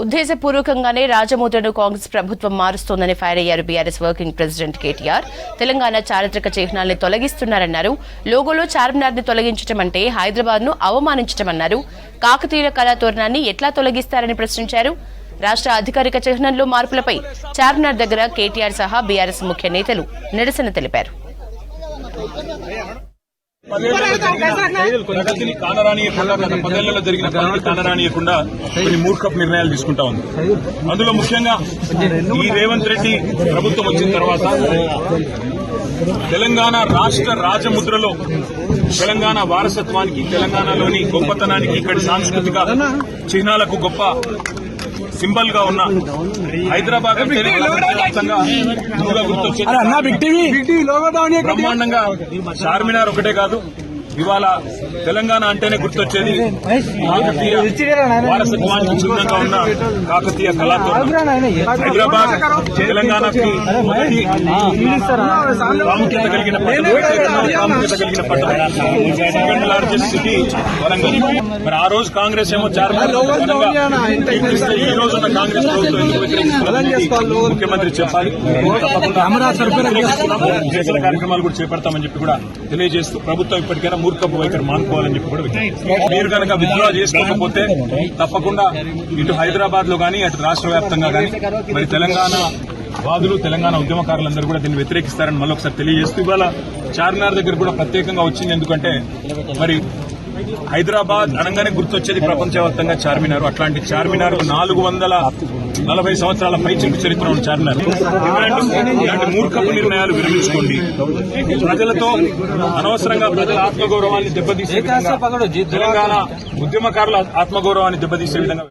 ఉద్దేశపూర్వకంగానే రాజముద్రను కాంగ్రెస్ ప్రభుత్వం మారుస్తోందని ఫైర్ అయ్యారు BRS working president KTR. Telangana చారిత్రక చిహ్నాల్ని తొలగిస్తున్నారన్నారు. లోగోలో చార్మినార్ ని తొలగించడం అంటే హైదరాబాద్ ను అవమానించటమన్నారు. కాకతీయుల కళాతోరణాన్ని ఎట్లా తొలగిస్తారని ప్రశ్నించారు. రాష్ట్ర అధికారిక చిహ్నంలో మార్పులపై చార్మినార్ దగ్గర కేటీఆర్ సహా బీఆర్ఎస్ ముఖ్య నేతలు నిరసన తెలిపారు. ప్రగతిని కానరానియకుండా గత 10 ఏళ్లలో జరిగిన పనులు కానరానియకుండా కొన్ని మూర్ఖపు నిర్ణయాలు తీసుకుంటా ఉంది. అందులో ముఖ్యంగా ఈ రేవంత్ రెడ్డి ప్రభుత్వం వచ్చిన తర్వాత తెలంగాణ రాష్ట్ర రాజముద్రలో తెలంగాణ వారసత్వానికి, తెలంగాణలోని గొప్పతనానికి, ఇక్కడి సాంస్కృతిక చిహ్నాలకు గొప్ప సింబల్ గా ఉన్న హైదరాబాద్ బ్రహ్మాండంగా చార్మినార్ ఒకటే కాదు, ఇవాళ తెలంగాణ అంటేనే గుర్తొచ్చేది కాకతీయ వారసత్వానికి చిహ్నంగా ఉన్న కాకతీయ కళాతోరణం. హైదరాబాద్ తెలంగాణకి మొదటి ప్రాముఖ్యత కలిగిన పట్టణం, సెకండ్ లార్జెస్ట్ సిటీ వరంగల్. మరి ఆ రోజు కాంగ్రెస్ ఏమో చార్మినార్ ఈ రోజు ఉన్న కాంగ్రెస్ ప్రభుత్వం ముఖ్యమంత్రి చెప్పాలి. చేసిన కార్యక్రమాలు కూడా చేపడతామని చెప్పి కూడా తెలియజేస్తూ ప్రభుత్వం ఇప్పటికైనా మూర్ఖపు వైఖరి మానుకోవాలని చెప్పి కూడా మీరు కనుక విత్డ్రా చేసుకోకపోతే తప్పకుండా ఇటు హైదరాబాద్ లో గానీ అటు రాష్ట్ర వ్యాప్తంగా గానీ మరి తెలంగాణ వాదులు, తెలంగాణ ఉద్యమకారులందరూ కూడా దీన్ని వ్యతిరేకిస్తారని మళ్ళీ ఒకసారి తెలియజేస్తూ ఇవాళ చార్మినార్ దగ్గర కూడా ప్రత్యేకంగా వచ్చింది. ఎందుకంటే మరి హైదరాబాద్ అనగానే గుర్తొచ్చేది ప్రపంచవ్యాప్తంగా చార్మినార్. అట్లాంటి చార్మినార్ 440 సంవత్సరాల పైచిలుకు చరిత్ర ఉన్న చార్మినార్. ఇలాంటి మూర్ఖపు నిర్ణయాలు విరమించుకోండి. ప్రజలతో అనవసరంగా ప్రజల ఆత్మగౌరవాన్ని దెబ్బతీసే విధంగా, తెలంగాణ ఉద్యమకారుల ఆత్మగౌరవాన్ని దెబ్బతీసే విధంగా